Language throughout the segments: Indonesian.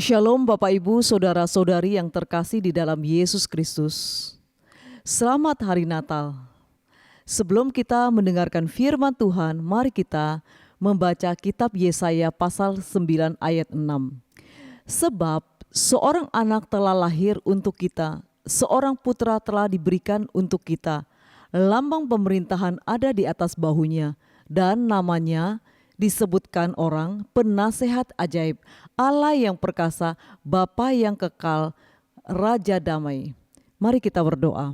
Shalom Bapak Ibu, Saudara-saudari yang terkasih di dalam Yesus Kristus. Selamat Hari Natal. Sebelum kita mendengarkan firman Tuhan, mari kita membaca kitab Yesaya pasal 9 ayat 6. Sebab seorang anak telah lahir untuk kita, seorang putra telah diberikan untuk kita. Lambang pemerintahan ada di atas bahunya, dan namanya disebutkan orang penasehat ajaib, Allah yang perkasa, Bapa yang kekal, Raja damai. Mari kita berdoa.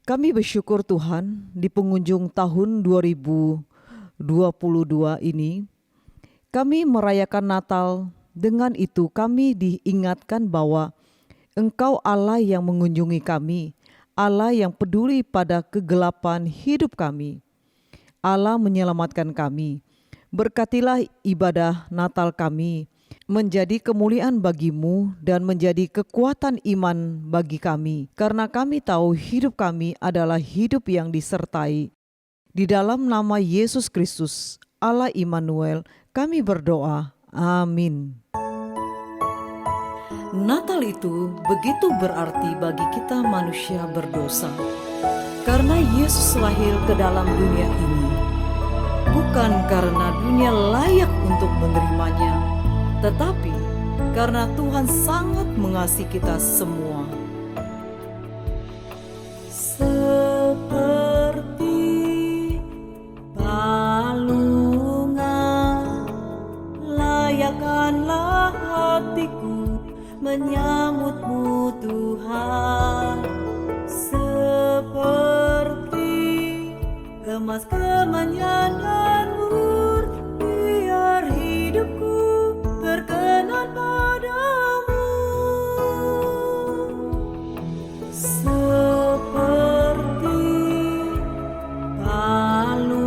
Kami bersyukur Tuhan di penghujung tahun 2022 ini, kami merayakan Natal. Dengan itu kami diingatkan bahwa Engkau Allah yang mengunjungi kami, Allah yang peduli pada kegelapan hidup kami. Allah menyelamatkan kami. Berkatilah ibadah Natal kami menjadi kemuliaan bagimu dan menjadi kekuatan iman bagi kami. Karena kami tahu hidup kami adalah hidup yang disertai. Di dalam nama Yesus Kristus, Allah Immanuel, kami berdoa. Amin. Natal itu begitu berarti bagi kita manusia berdosa. Karena Yesus lahir ke dalam dunia ini, bukan karena dunia layak untuk menerimanya, tetapi karena Tuhan sangat mengasihi kita semua. Seperti balungan, layakkanlah hatiku menyambutmu Tuhan. Seperti emas kemenyan dan mur, biar hidupku berkenan padamu. Seperti balungan,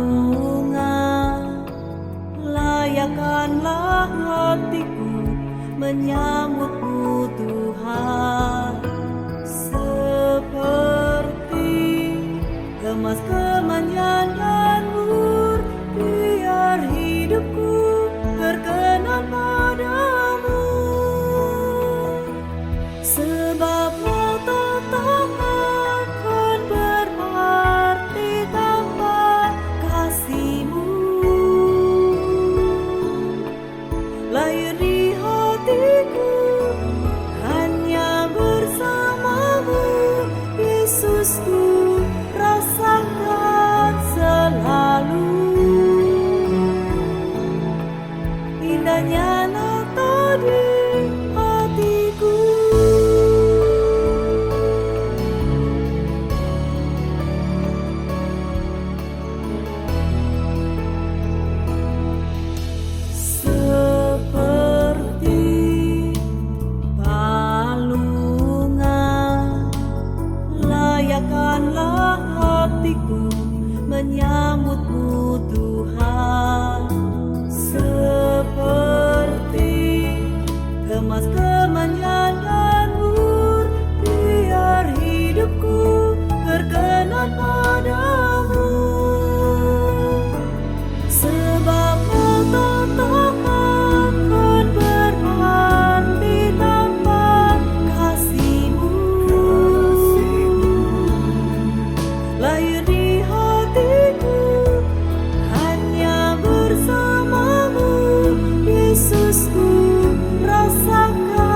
layakkanlah hatiku menyambutmu Tuhan. Seperti emas kemenyan dan mur, biar hidupku berkenan padamu. Sebab Natal akan berarti tanpa kasih-Mu. Lahir di hatiku hanya bersama-Mu, Yesusku, rasakan selalu indahnya Natal di hatiku. Seperti balungan, layakkanlah hatiku menyambutmu Tuhan. Seperti emas kemenyan dan mur, biar hidupku berkenan padamu. Sebab Natal akan berarti tanpa kasih-Mu. Lahir di hatiku hanya bersama-Mu, Yesusku, rasakan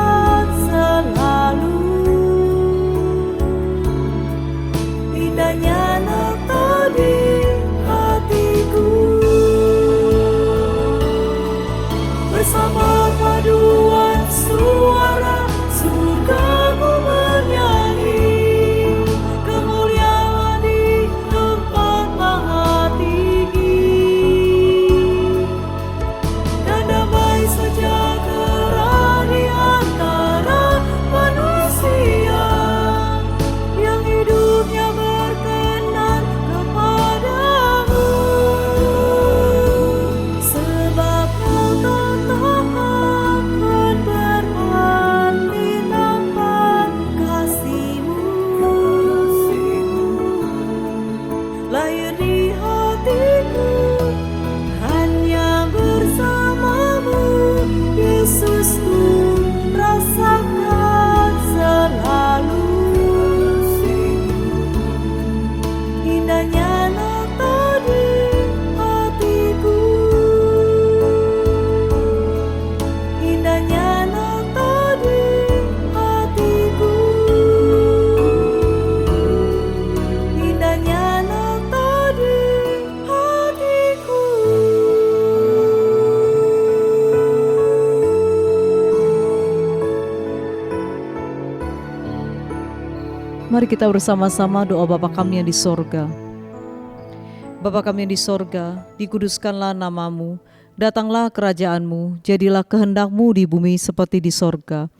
Mari kita bersama-sama doa Bapa kami yang di sorga. Bapa kami yang di sorga, dikuduskanlah namamu, datanglah kerajaanmu, jadilah kehendak-Mu di bumi seperti di sorga.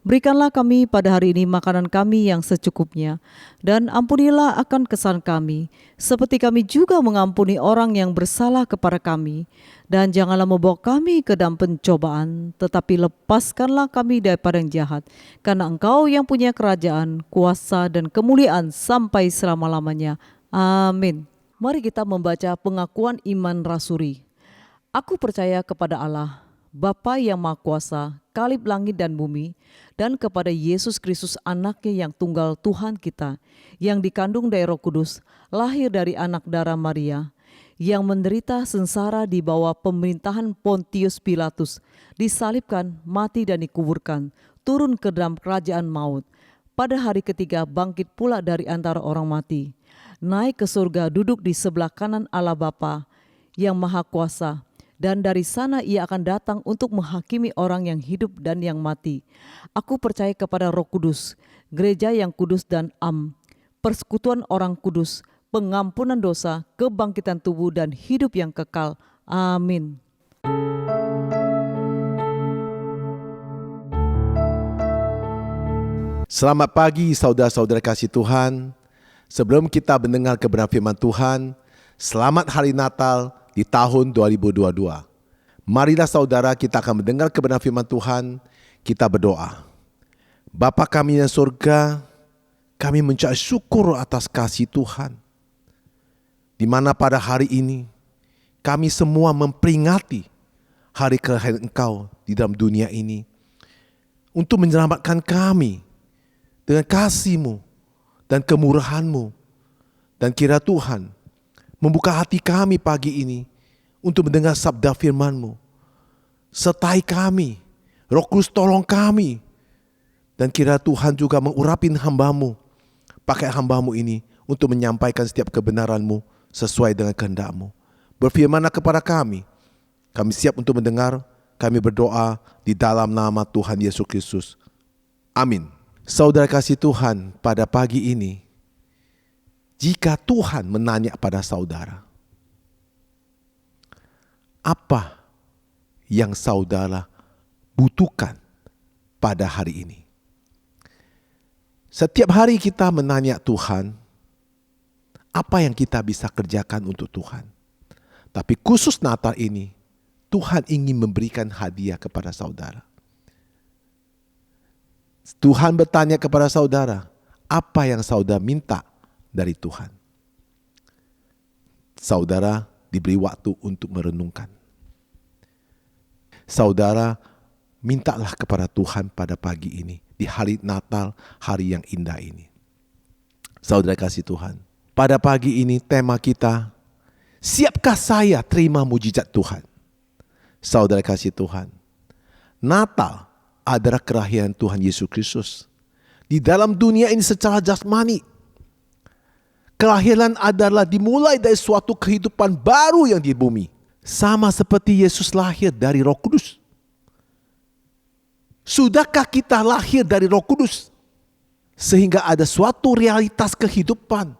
Berikanlah kami pada hari ini makanan kami yang secukupnya, dan ampunilah akan kesalahan kami, seperti kami juga mengampuni orang yang bersalah kepada kami. Dan janganlah membawa kami ke dalam pencobaan, tetapi lepaskanlah kami daripada yang jahat. Karena Engkau yang punya kerajaan, kuasa, dan kemuliaan sampai selama-lamanya. Amin. Mari kita membaca pengakuan iman rasuli. Aku percaya kepada Allah, Bapa yang Maha Kuasa, Kalib langit dan bumi, dan kepada Yesus Kristus anaknya yang tunggal Tuhan kita, yang dikandung dari Roh Kudus, lahir dari anak darah Maria, yang menderita sengsara di bawah pemerintahan Pontius Pilatus, disalibkan, mati dan dikuburkan, turun ke dalam kerajaan maut. Pada hari ketiga bangkit pula dari antara orang mati, naik ke surga, duduk di sebelah kanan Allah Bapa yang Maha Kuasa, dan dari sana ia akan datang untuk menghakimi orang yang hidup dan yang mati. Aku percaya kepada Roh Kudus, gereja yang kudus dan persekutuan orang kudus, pengampunan dosa, kebangkitan tubuh dan hidup yang kekal. Amin. Selamat pagi saudara-saudara kasih Tuhan. Sebelum kita mendengar kebenaran firman Tuhan, selamat hari Natal di tahun 2022. Marilah saudara, kita akan mendengar kebenaran firman Tuhan. Kita berdoa. Bapa kami yang surga, kami mengucap syukur atas kasih Tuhan, di mana pada hari ini kami semua memperingati hari kelahiran Engkau di dalam dunia ini, untuk menyelamatkan kami dengan kasih-Mu dan kemurahan-Mu. Dan kira Tuhan membuka hati kami pagi ini untuk mendengar sabda firman-Mu. Sertai kami, Roh Kudus tolong kami. Dan kira Tuhan juga mengurapin hamba-Mu, pakai hamba-Mu ini untuk menyampaikan setiap kebenaran-Mu sesuai dengan kehendak-Mu. Berfirmanlah kepada kami siap untuk mendengar. Kami berdoa di dalam nama Tuhan Yesus Kristus. Amin. Saudara kasih Tuhan, pada pagi ini, jika Tuhan menanya pada saudara, apa yang saudara butuhkan pada hari ini? Setiap hari kita menanya Tuhan, apa yang kita bisa kerjakan untuk Tuhan. Tapi khusus Natal ini, Tuhan ingin memberikan hadiah kepada saudara. Tuhan bertanya kepada saudara, apa yang saudara minta dari Tuhan? Saudara diberi waktu untuk merenungkan. Saudara mintalah kepada Tuhan pada pagi ini, di hari Natal, hari yang indah ini. Saudara kasih Tuhan, pada pagi ini tema kita, siapkah saya terima mujizat Tuhan? Saudara kasih Tuhan, Natal adalah kelahiran Tuhan Yesus Kristus di dalam dunia ini secara jasmani. Kelahiran adalah dimulai dari suatu kehidupan baru yang di bumi. Sama seperti Yesus lahir dari Roh Kudus. Sudahkah kita lahir dari Roh Kudus? Sehingga ada suatu realitas kehidupan.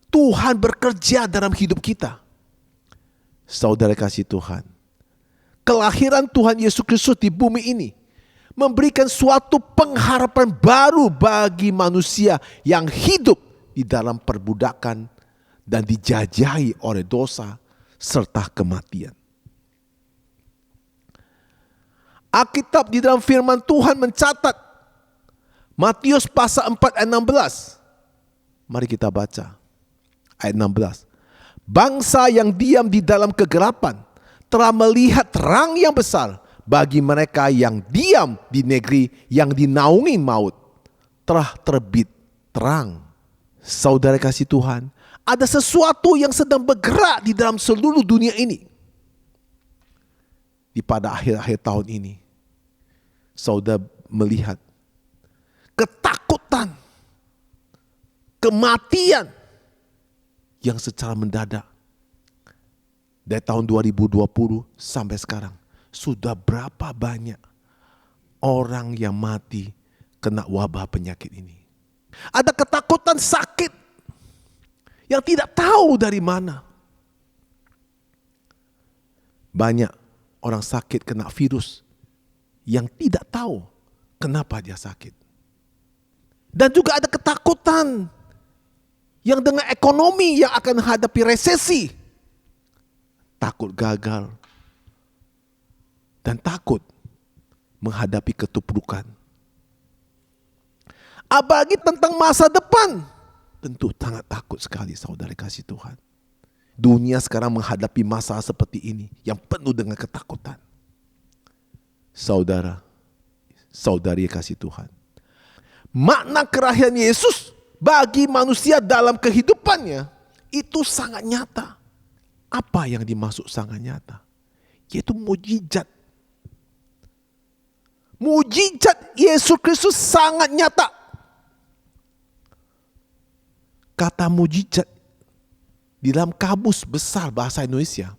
Tuhan bekerja dalam hidup kita. Saudara kasih Tuhan, kelahiran Tuhan Yesus Kristus di bumi ini memberikan suatu pengharapan baru bagi manusia yang hidup di dalam perbudakan dan dijajahi oleh dosa serta kematian. Alkitab di dalam firman Tuhan mencatat, Matius pasal 4 ayat 16. Mari kita baca ayat 16. Bangsa yang diam di dalam kegelapan telah melihat terang yang besar. Bagi mereka yang diam di negeri yang dinaungi maut, telah terbit terang. Saudara kasih Tuhan, ada sesuatu yang sedang bergerak di dalam seluruh dunia ini. Di pada akhir-akhir tahun ini, saudara melihat ketakutan, kematian yang secara mendadak. Dari tahun 2020 sampai sekarang, sudah berapa banyak orang yang mati kena wabah penyakit ini. Ada ketakutan sakit yang tidak tahu dari mana. Banyak orang sakit kena virus yang tidak tahu kenapa dia sakit. Dan juga ada ketakutan yang dengan ekonomi yang akan hadapi resesi. Takut gagal dan takut menghadapi keterpurukan. Apalagi tentang masa depan. Tentu sangat takut sekali saudara kasih Tuhan. Dunia sekarang menghadapi masa seperti ini yang penuh dengan ketakutan. Saudara, saudari kasih Tuhan. Makna kelahiran Yesus bagi manusia dalam kehidupannya itu sangat nyata. Apa yang dimaksud sangat nyata? Yaitu mujizat. Mujizat Yesus Kristus sangat nyata. Kata mujizat di dalam kamus besar bahasa Indonesia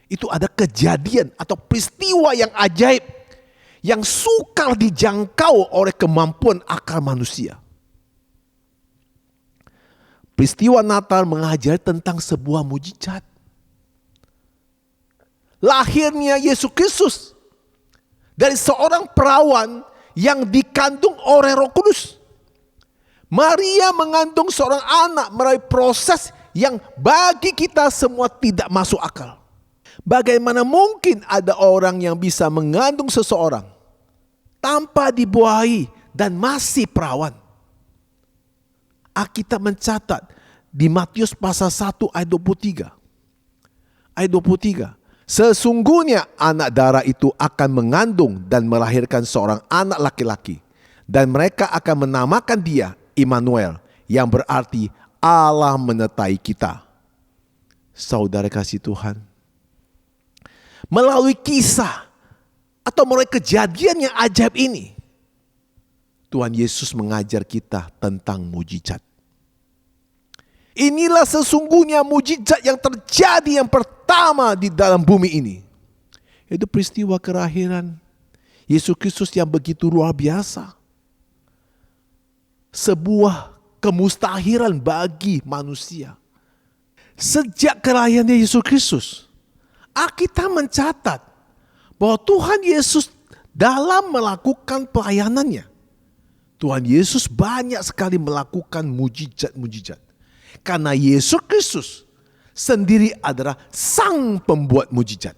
itu ada kejadian atau peristiwa yang ajaib yang sukar dijangkau oleh kemampuan akal manusia. Peristiwa Natal mengajari tentang sebuah mujizat. Lahirnya Yesus Kristus dari seorang perawan yang dikandung oleh Roh Kudus. Maria mengandung seorang anak melalui proses yang bagi kita semua tidak masuk akal. Bagaimana mungkin ada orang yang bisa mengandung seseorang tanpa dibuahi dan masih perawan? Alkitab mencatat di Matius pasal 1 ayat 23. Ayat 23. Sesungguhnya anak darah itu akan mengandung dan melahirkan seorang anak laki-laki. Dan mereka akan menamakan dia Immanuel, yang berarti Allah menyertai kita. Saudara kasih Tuhan, melalui kisah atau melalui kejadian yang ajaib ini, Tuhan Yesus mengajar kita tentang mujizat. Inilah sesungguhnya mujizat yang terjadi yang pertama di dalam bumi ini. Itu peristiwa kelahiran Yesus Kristus yang begitu luar biasa. Sebuah kemustahilan bagi manusia. Sejak kelahiran Yesus Kristus, Alkitab mencatat bahwa Tuhan Yesus dalam melakukan pelayanannya, Tuhan Yesus banyak sekali melakukan mujizat-mujizat. Karena Yesus Kristus sendiri adalah sang pembuat mujizat.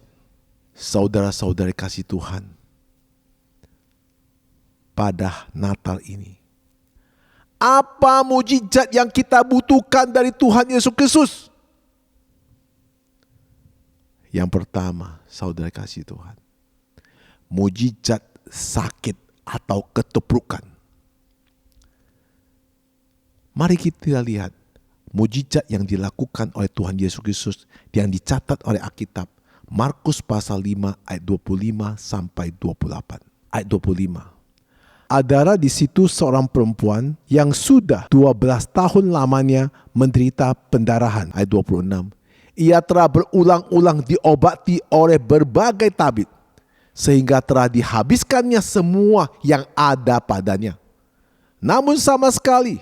Saudara-saudari kasih Tuhan, pada Natal ini, apa mujizat yang kita butuhkan dari Tuhan Yesus Kristus? Yang pertama, saudara kasih Tuhan, mujizat sakit atau keterpurukan. Mari kita lihat mujizat yang dilakukan oleh Tuhan Yesus Kristus yang dicatat oleh Alkitab. Markus pasal 5 ayat 25 sampai 28. Ayat 25. Ada di situ seorang perempuan yang sudah 12 tahun lamanya menderita pendarahan. Ayat 26. Ia telah berulang-ulang diobati oleh berbagai tabib, sehingga telah dihabiskannya semua yang ada padanya. Namun sama sekali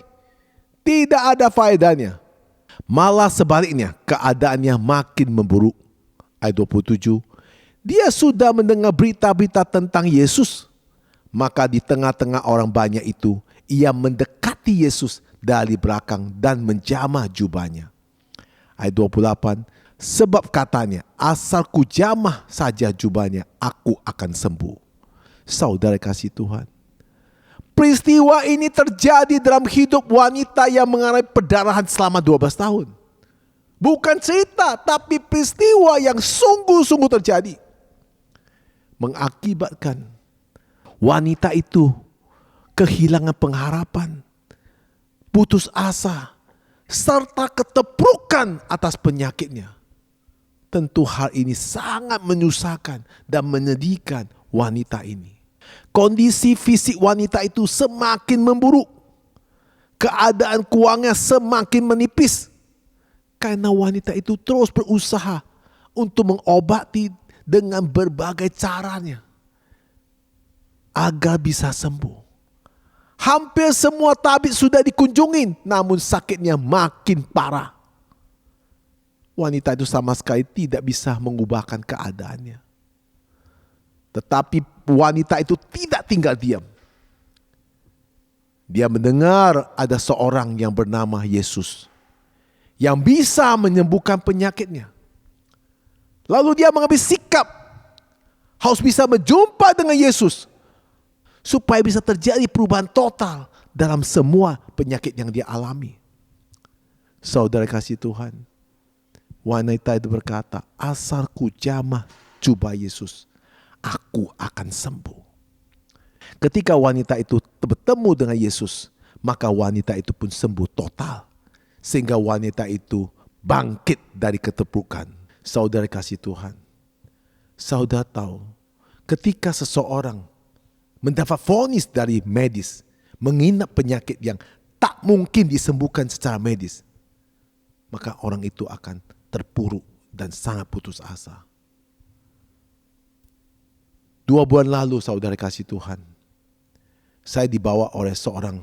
tidak ada faedahnya. Malah sebaliknya keadaannya makin memburuk. Ayat 27. Dia sudah mendengar berita-berita tentang Yesus. Maka di tengah-tengah orang banyak itu, ia mendekati Yesus dari belakang dan menjamah jubahnya. Ayat 28, sebab katanya, asal ku jamah saja jubahnya, aku akan sembuh. Saudara kasih Tuhan, peristiwa ini terjadi dalam hidup wanita yang mengalami perdarahan selama 12 tahun. Bukan cerita, tapi peristiwa yang sungguh-sungguh terjadi. Mengakibatkan wanita itu kehilangan pengharapan, putus asa, serta keterpurukan atas penyakitnya. Tentu hal ini sangat menyusahkan dan menyedihkan wanita ini. Kondisi fisik wanita itu semakin memburuk. Keadaan keuangannya semakin menipis. Karena wanita itu terus berusaha untuk mengobati dengan berbagai caranya agar bisa sembuh. Hampir semua tabib sudah dikunjungin, namun sakitnya makin parah. Wanita itu sama sekali tidak bisa mengubahkan keadaannya. Tetapi wanita itu tidak tinggal diam. Dia mendengar ada seorang yang bernama Yesus yang bisa menyembuhkan penyakitnya. Lalu dia mengambil sikap harus bisa berjumpa dengan Yesus supaya bisa terjadi perubahan total dalam semua penyakit yang dia alami. Saudara kasih Tuhan, wanita itu berkata, asal ku jamah jubah Yesus, aku akan sembuh. Ketika wanita itu bertemu dengan Yesus, maka wanita itu pun sembuh total. Sehingga wanita itu bangkit dari keterpurukan. Saudara kasih Tuhan, saudara tahu, ketika seseorang mendapat vonis dari medis, menginap penyakit yang tak mungkin disembuhkan secara medis, maka orang itu akan terpuruk dan sangat putus asa. 2 bulan lalu, saudara kasih Tuhan, saya dibawa oleh seorang,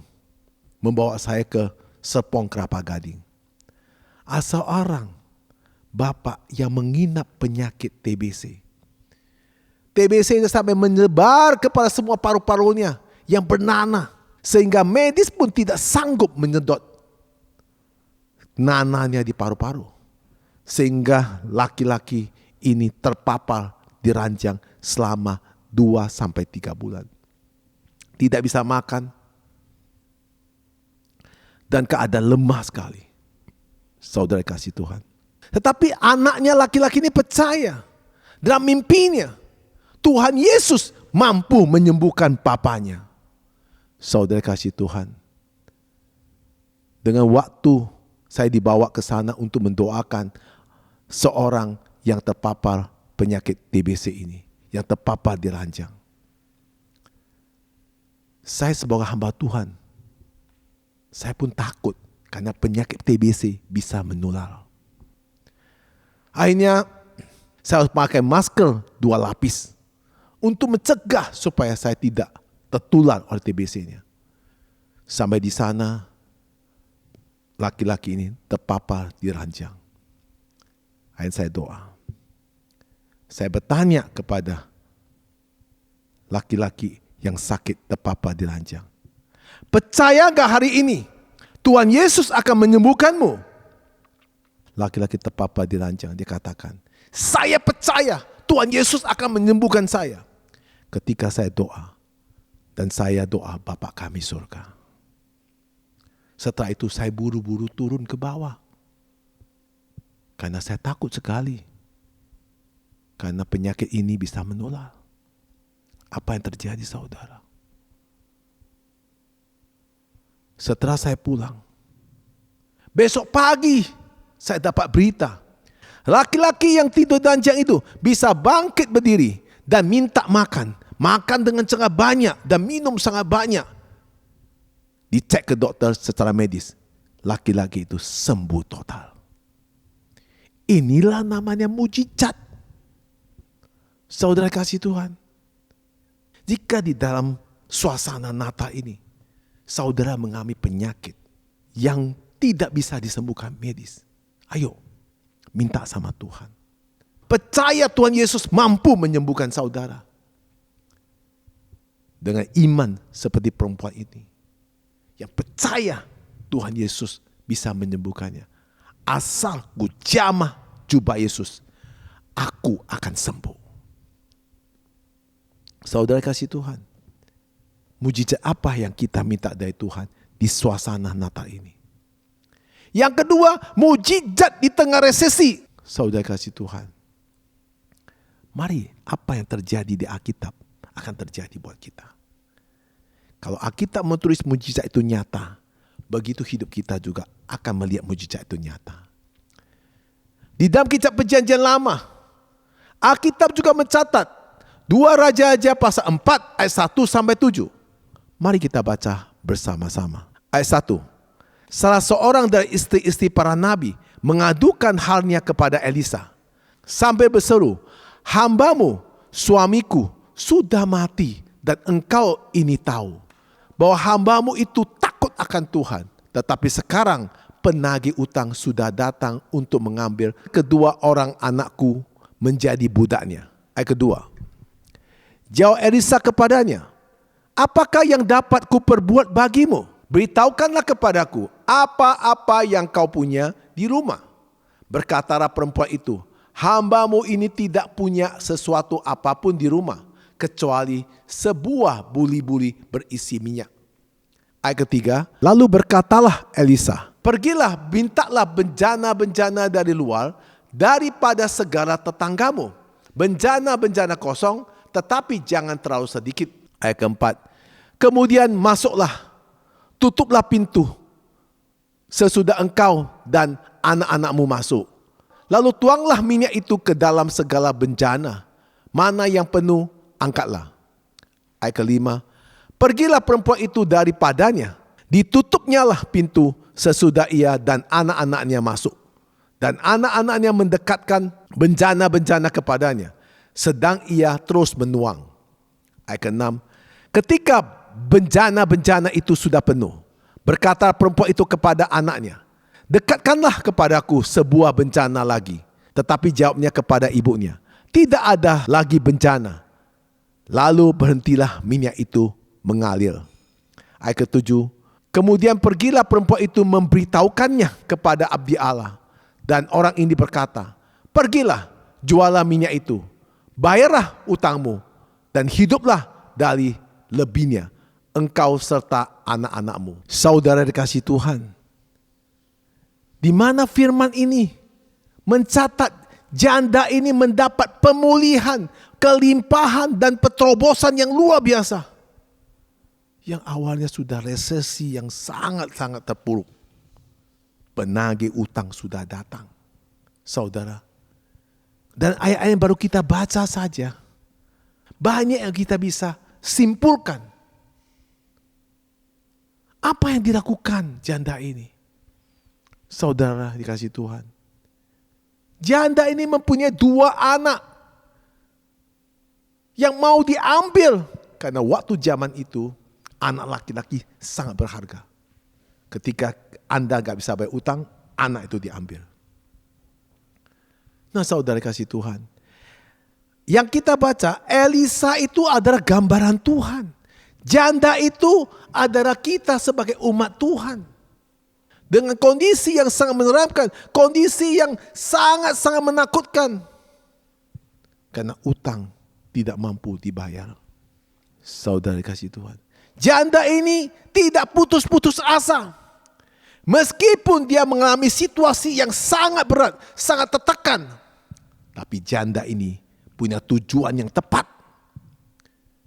membawa saya ke Serpong Kelapa Gading. Asal orang, bapak yang menginap penyakit TBC. TBC itu sampai menyebar kepada semua paru-parunya yang bernanah. Sehingga medis pun tidak sanggup menyedot nanahnya di paru-paru. Sehingga laki-laki ini terpapar di ranjang selama 2-3 bulan. Tidak bisa makan. Dan keadaan lemah sekali. Saudara kasih Tuhan. Tetapi anaknya laki-laki ini percaya. Dalam mimpinya, Tuhan Yesus mampu menyembuhkan papanya. Saudara kasih Tuhan. Dengan waktu saya dibawa ke sana untuk mendoakan seorang yang terpapar penyakit TBC ini. Yang terpapar di ranjang. Saya sebagai hamba Tuhan, saya pun takut karena penyakit TBC bisa menular. Akhirnya saya harus pakai masker 2 lapis. Untuk mencegah supaya saya tidak tertular oleh TBC-nya. Sampai di sana, laki-laki ini terpapar di ranjang. Akhirnya saya doa. Saya bertanya kepada laki-laki yang sakit terpapar di ranjang. Percaya gak hari ini Tuhan Yesus akan menyembuhkanmu? Laki-laki terpapar di ranjang, dia katakan, saya percaya Tuhan Yesus akan menyembuhkan saya. Ketika saya doa, dan saya doa Bapa kami surga. Setelah itu saya buru-buru turun ke bawah. Karena saya takut sekali. Karena penyakit ini bisa menular. Apa yang terjadi saudara? Setelah saya pulang, besok pagi saya dapat berita. Laki-laki yang tidur di ranjang itu bisa bangkit berdiri dan minta makan. Makan dengan sangat banyak dan minum sangat banyak. Dicek ke dokter secara medis. Laki-laki itu sembuh total. Inilah namanya mujizat. Saudara kasih Tuhan. Jika di dalam suasana Natal ini, saudara mengalami penyakit yang tidak bisa disembuhkan medis. Ayo, minta sama Tuhan. Percaya Tuhan Yesus mampu menyembuhkan saudara. Dengan iman seperti perempuan ini. Yang percaya Tuhan Yesus bisa menyembuhkannya. Asal ku jamah jubah Yesus, aku akan sembuh. Saudara kasih Tuhan. Mujizat apa yang kita minta dari Tuhan di suasana Natal ini? Yang kedua, mujizat di tengah resesi. Saudara kasih Tuhan. Mari, apa yang terjadi di Alkitab akan terjadi buat kita. Kalau Alkitab menulis mujizat itu nyata, begitu hidup kita juga akan melihat mujizat itu nyata. Di dalam kitab Perjanjian Lama, Alkitab juga mencatat 2 Raja-Raja pasal 4 ayat 1-7. Mari kita baca bersama-sama. Ayat 1. Salah seorang dari istri-istri para nabi mengadukan halnya kepada Elisa sampai berseru, hambamu, suamiku sudah mati dan engkau ini tahu. bahwa hambamu itu takut akan Tuhan. Tetapi sekarang penagih utang sudah datang untuk mengambil kedua orang anakku menjadi budaknya. Ayat kedua. Jawab Elisa kepadanya, apakah yang dapat kuperbuat bagimu? Beritahukanlah kepadaku apa-apa yang kau punya di rumah. Berkatalah perempuan itu, hambamu ini tidak punya sesuatu apapun di rumah, kecuali sebuah buli-buli berisi minyak. Ayat ketiga, lalu berkatalah Elisa, pergilah mintalah benjana-benjana dari luar daripada segala tetanggamu. Benjana-benjana kosong, tetapi jangan terlalu sedikit. Ayat keempat, kemudian masuklah, tutuplah pintu sesudah engkau dan anak-anakmu masuk. Lalu tuanglah minyak itu ke dalam segala benjana. Mana yang penuh, angkatlah. Ayat kelima, pergilah perempuan itu daripadanya. Ditutupnyalah pintu sesudah ia dan anak-anaknya masuk. Dan anak-anaknya mendekatkan benjana-benjana kepadanya. Sedang ia terus menuang. Ayat ke-6, ketika benjana-benjana itu sudah penuh, berkata perempuan itu kepada anaknya, dekatkanlah kepadaku sebuah bencana lagi. Tetapi jawabnya kepada ibunya, tidak ada lagi bencana. Lalu berhentilah minyak itu mengalir. Ayat ke-7, kemudian pergilah perempuan itu memberitahukannya kepada abdi Allah. Dan orang ini berkata, pergilah, jualah minyak itu, bayarlah utangmu, dan hiduplah dari lebihnya, engkau serta anak-anakmu. Saudara dikasihi Tuhan, di mana firman ini mencatat janda ini mendapat pemulihan, kelimpahan dan peterobosan yang luar biasa. Yang awalnya sudah resesi yang sangat-sangat terpuruk. Penagih utang sudah datang. Saudara. Dan ayat-ayat yang baru kita baca saja, banyak yang kita bisa simpulkan. Apa yang dilakukan janda ini? Saudara dikasihi Tuhan. Janda ini mempunyai 2 anak yang mau diambil. Karena waktu zaman itu anak laki-laki sangat berharga. Ketika Anda gak bisa bayar utang, anak itu diambil. Nah saudara dikasihi Tuhan. Yang kita baca, Elisa itu adalah gambaran Tuhan. Janda itu adalah kita sebagai umat Tuhan. Dengan kondisi yang sangat menyeramkan, kondisi yang sangat-sangat menakutkan. Karena utang tidak mampu dibayar. Saudara dikasihi Tuhan. Janda ini tidak putus-putus asa. Meskipun dia mengalami situasi yang sangat berat, sangat tertekan. Tapi janda ini punya tujuan yang tepat.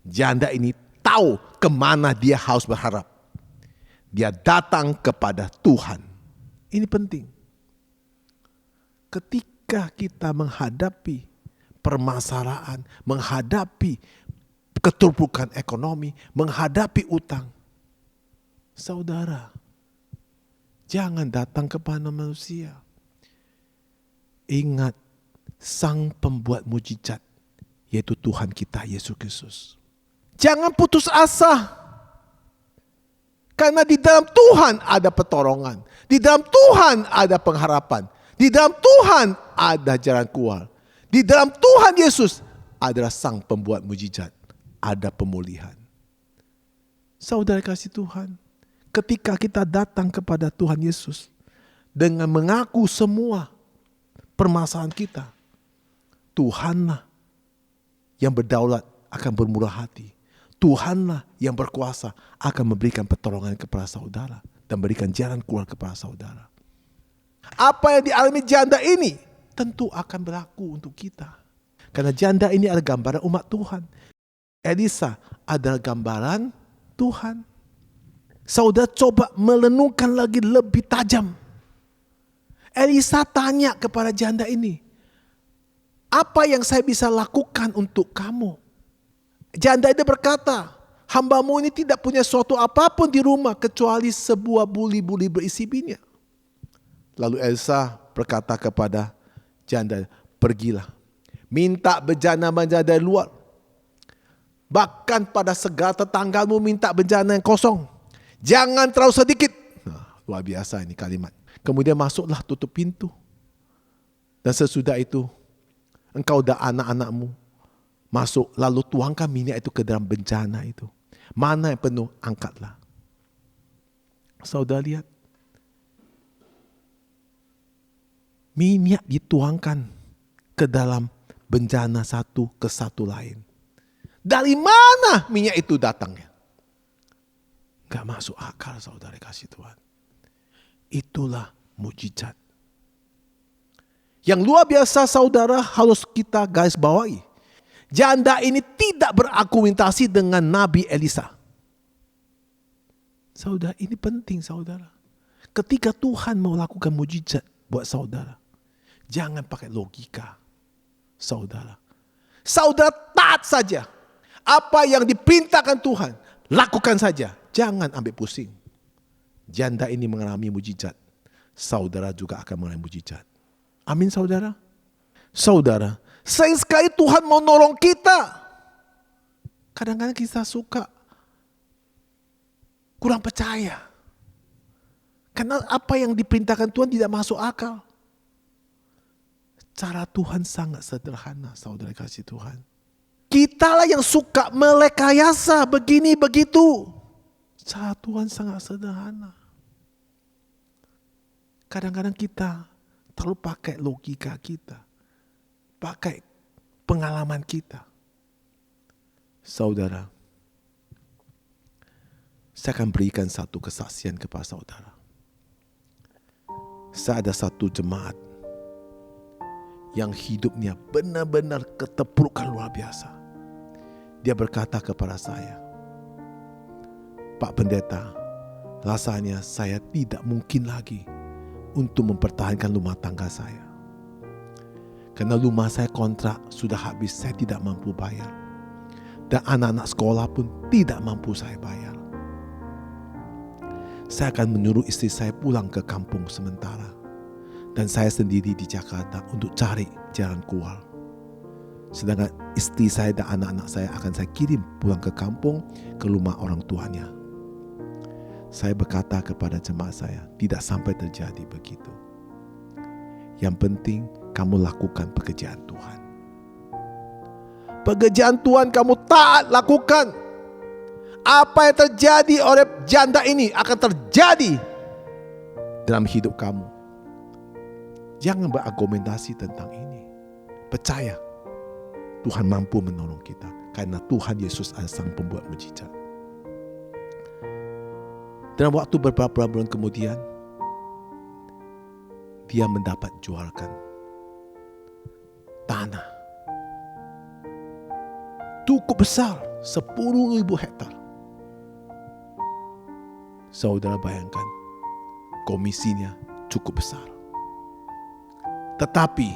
Janda ini tahu kemana dia harus berharap. Dia datang kepada Tuhan. Ini penting. Ketika kita menghadapi permasalahan, menghadapi keterpurukan ekonomi, menghadapi utang. Saudara, jangan datang kepada manusia. Ingat Sang pembuat mujizat, yaitu Tuhan kita Yesus Kristus. Jangan putus asa. Karena di dalam Tuhan ada pertolongan. Di dalam Tuhan ada pengharapan. Di dalam Tuhan ada jalan keluar. Di dalam Tuhan Yesus adalah Sang pembuat mujizat. Ada pemulihan. Saudara kasih Tuhan, ketika kita datang kepada Tuhan Yesus dengan mengaku semua permasalahan kita, Tuhanlah yang berdaulat akan bermurah hati. Tuhanlah yang berkuasa akan memberikan pertolongan kepada saudara dan berikan jalan keluar kepada saudara. Apa yang dialami janda ini tentu akan berlaku untuk kita. Karena janda ini adalah gambaran umat Tuhan. Elisa adalah gambaran Tuhan. Saudara coba merenungkan lagi lebih tajam. Elisa tanya kepada janda ini, apa yang saya bisa lakukan untuk kamu? Janda itu berkata, hambamu ini tidak punya suatu apapun di rumah kecuali sebuah buli-buli berisi minyak. Lalu Elisa berkata kepada janda, pergilah, minta bejana-bejana dari luar. Bahkan pada segala tetanggamu minta bejana yang kosong. Jangan terlalu sedikit. Luar biasa ini kalimat. Kemudian masuklah, tutup pintu. Dan sesudah itu, engkau dan anak-anakmu masuk, lalu tuangkan minyak itu ke dalam bejana itu. Mana yang penuh, angkatlah. Saudara lihat, minyak dituangkan ke dalam bejana satu ke satu lain. Dari mana minyak itu datangnya? Gak masuk akal, saudara kasih Tuhan. Itulah mujizat. Yang luar biasa, saudara, harus kita garis bawahi. Janda ini tidak berargumentasi dengan Nabi Elisa. Saudara, ini penting, saudara. Ketika Tuhan mau lakukan mujizat buat saudara, jangan pakai logika, saudara. Saudara taat saja. Apa yang diperintahkan Tuhan, lakukan saja. Jangan ambil pusing. Janda ini mengalami mujizat, saudara juga akan mengalami mujizat. Amin, saudara. Saudara, sayang sekali Tuhan mau nolong kita. Kadang-kadang kita suka kurang percaya. Karena apa yang diperintahkan Tuhan tidak masuk akal. Cara Tuhan sangat sederhana, saudara kasih Tuhan. Kitalah yang suka melekayasa begini begitu. Cara Tuhan sangat sederhana. Kadang-kadang kita terlalu pakai logika kita, pakai pengalaman kita. Saudara, saya akan berikan satu kesaksian kepada saudara. Saya ada satu jemaat yang hidupnya benar-benar keterpurukan luar biasa. Dia berkata kepada saya, Pak Pendeta, rasanya saya tidak mungkin lagi untuk mempertahankan rumah tangga saya. Karena rumah saya kontrak sudah habis, saya tidak mampu bayar. Dan anak-anak sekolah pun tidak mampu saya bayar. Saya akan menyuruh istri saya pulang ke kampung sementara. Dan saya sendiri di Jakarta untuk cari jalan keluar. Sedangkan istri saya dan anak-anak saya akan saya kirim pulang ke kampung, ke rumah orang tuanya. Saya berkata kepada jemaat saya, tidak sampai terjadi begitu. Yang penting kamu lakukan pekerjaan Tuhan. Pekerjaan Tuhan kamu taat lakukan. Apa yang terjadi oleh janda ini akan terjadi dalam hidup kamu. Jangan berargumentasi tentang ini. Percaya Tuhan mampu menolong kita. Karena Tuhan Yesus adalah sang pembuat mujizat. Dalam waktu beberapa bulan kemudian, dia mendapat jualkan tanah cukup besar, 10.000 hektar. Saudara bayangkan, komisinya cukup besar. Tetapi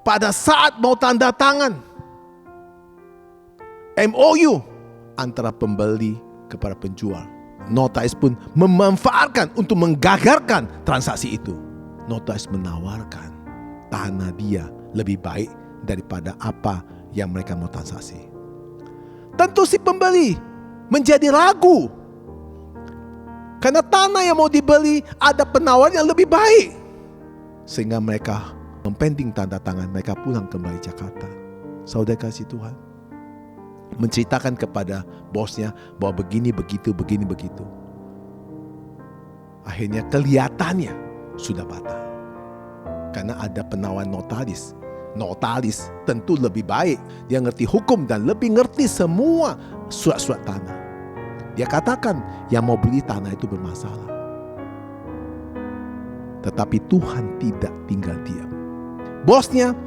pada saat mau tanda tangan MOU antara pembeli kepada penjual, notaris pun memanfaatkan untuk menggagalkan transaksi itu. Notaris menawarkan tanah dia lebih baik daripada apa yang mereka mau transaksi. Tentu si pembeli menjadi ragu. Karena tanah yang mau dibeli ada penawar yang lebih baik. Sehingga mereka mempenting tanda tangan, mereka pulang kembali Jakarta. Saudara kasih Tuhan, menceritakan kepada bosnya bahwa begini begitu. Akhirnya kelihatannya sudah batal. Karena ada penawar notaris. Notaris tentu lebih baik. Dia ngerti hukum dan lebih ngerti semua surat-surat tanah. Dia katakan yang mau beli tanah itu bermasalah. Tetapi Tuhan tidak tinggal diam. Bosnya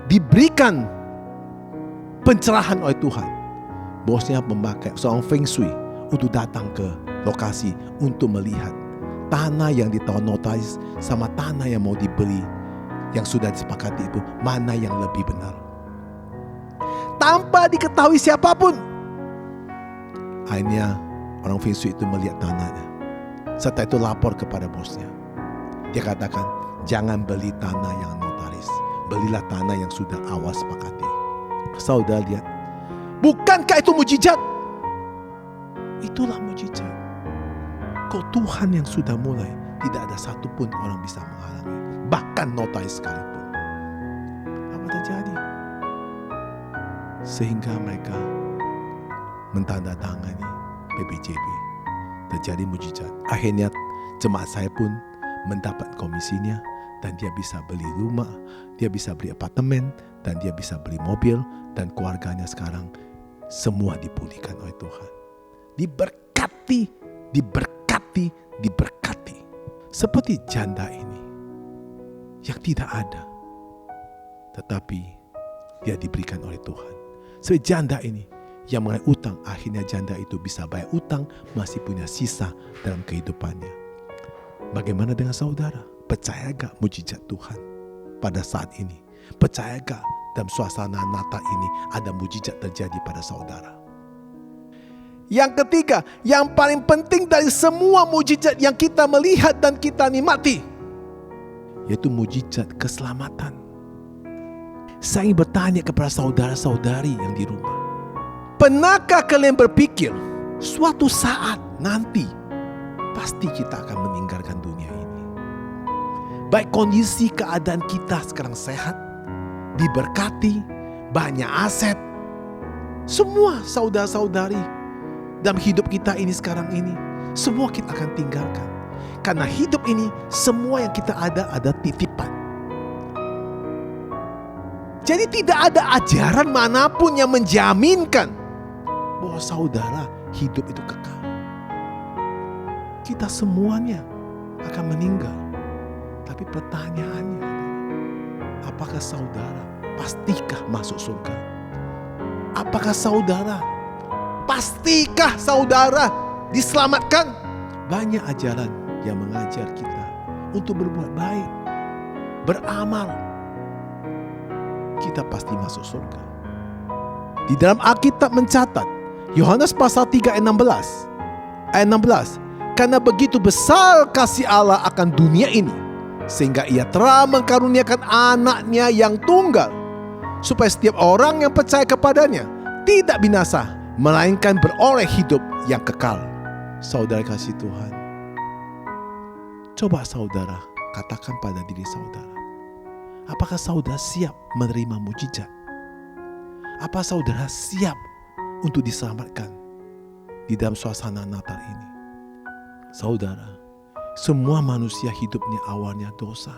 diberikan pencerahan oleh Tuhan. Bosnya memakai seorang feng shui untuk datang ke lokasi untuk melihat tanah yang ditawar notaris sama tanah yang mau dibeli yang sudah disepakati itu mana yang lebih benar. Tanpa diketahui siapapun, akhirnya orang feng shui itu melihat tanahnya. Setelah itu lapor kepada bosnya. Dia katakan, jangan beli tanah yang notaris, belilah tanah yang sudah awal sepakati. Saudara lihat, Bukankah itu mujizat? Itulah mujizat. Kau Tuhan yang sudah mulai, tidak ada satupun orang bisa menghalangi. Bahkan notaris sekalipun. Apa terjadi? Sehingga mereka mentandatangani PPJB. Terjadi mujizat. Akhirnya jemaat saya pun mendapat komisinya, dan dia bisa beli rumah, dia bisa beli apartemen, dan dia bisa beli mobil, dan keluarganya sekarang semua dipulihkan oleh Tuhan. Diberkati, diberkati, diberkati. Seperti janda ini yang tidak ada, tetapi dia diberikan oleh Tuhan. Seperti janda ini yang mengenai utang, akhirnya janda itu bisa bayar utang, masih punya sisa dalam kehidupannya. Bagaimana dengan saudara? Percaya gak mujizat Tuhan pada saat ini? Percaya gak dalam suasana Natal ini ada mujizat terjadi pada saudara? Yang ketiga, yang paling penting dari semua mujizat yang kita melihat dan kita nikmati, yaitu mujizat keselamatan. Saya ingin bertanya kepada saudara-saudari yang di rumah, pernahkah kalian berpikir suatu saat nanti pasti kita akan meninggalkan dunia ini? Baik kondisi keadaan kita sekarang sehat, diberkati, banyak aset, semua saudara-saudari dalam hidup kita ini sekarang ini, semua kita akan tinggalkan. Karena hidup ini semua yang kita ada titipan. Jadi tidak ada ajaran manapun yang menjaminkan bahwa saudara hidup itu kekal. Kita semuanya akan meninggal. Tapi pertanyaannya, apakah saudara pastikah masuk surga? Apakah pastikah saudara diselamatkan? Banyak ajaran yang mengajar kita untuk berbuat baik, beramal. Kita pasti masuk surga. Di dalam Alkitab mencatat, Yohanes pasal 3 ayat 16. Karena begitu besar kasih Allah akan dunia ini, sehingga ia telah mengkaruniakan anaknya yang tunggal, supaya setiap orang yang percaya kepadanya tidak binasa, melainkan beroleh hidup yang kekal. Saudara kasih Tuhan, coba saudara katakan pada diri saudara, apakah saudara siap menerima mujizat? Apa saudara siap untuk diselamatkan di dalam suasana Natal ini? Saudara, semua manusia hidupnya awalnya dosa.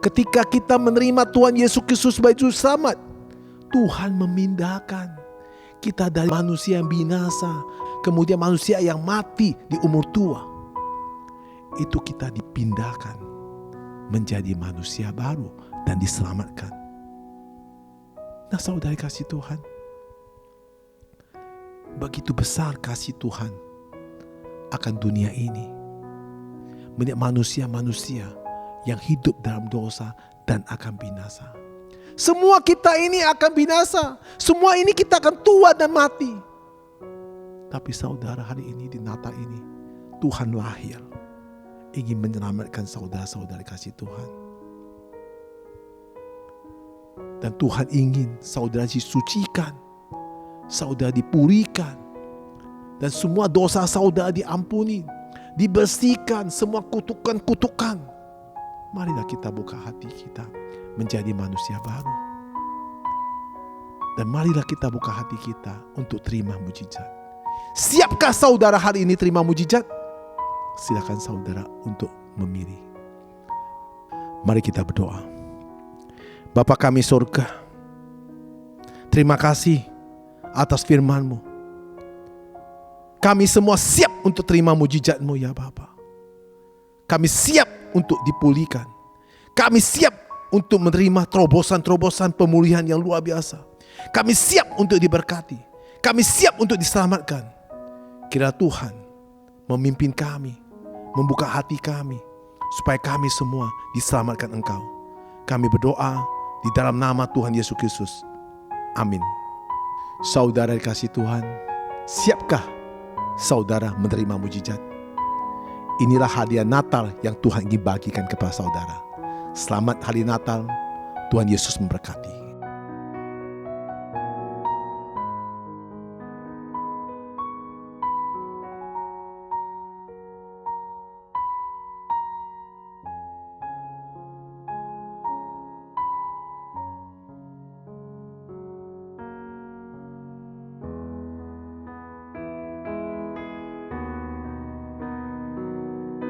Ketika kita menerima Tuhan Yesus Kristus sebagai Juru Selamat, Tuhan memindahkan kita dari manusia yang binasa, kemudian manusia yang mati di umur tua. Itu kita dipindahkan menjadi manusia baru dan diselamatkan. Nah saudara kasih Tuhan, begitu besar kasih Tuhan akan dunia ini, melihat manusia-manusia yang hidup dalam dosa dan akan binasa. Semua kita ini akan binasa, semua ini kita akan tua dan mati. Tapi saudara, hari ini di Natal ini Tuhan lahir, ingin menyelamatkan saudara-saudara kasih Tuhan. Dan Tuhan ingin saudara disucikan, saudara dipulihkan, dan semua dosa saudara diampuni, dibersihkan, semua kutukan-kutukan. Marilah kita buka hati kita menjadi manusia baru. Dan marilah kita buka hati kita untuk terima mujizat. Siapkah saudara hari ini terima mujizat? Silakan saudara untuk memilih. Mari kita berdoa. Bapa kami surga, terima kasih atas firman-Mu. Kami semua siap untuk terima mujizat-Mu ya Bapa. Kami siap untuk dipulihkan. Kami siap untuk menerima terobosan-terobosan pemulihan yang luar biasa. Kami siap untuk diberkati. Kami siap untuk diselamatkan. Kiranya Tuhan memimpin kami, membuka hati kami, supaya kami semua diselamatkan Engkau. Kami berdoa di dalam nama Tuhan Yesus Kristus. Amin. Saudara dikasih Tuhan, siapkah saudara menerima mujizat? Inilah hadiah Natal yang Tuhan ingin bagikan kepada saudara. Selamat hari Natal, Tuhan Yesus memberkati.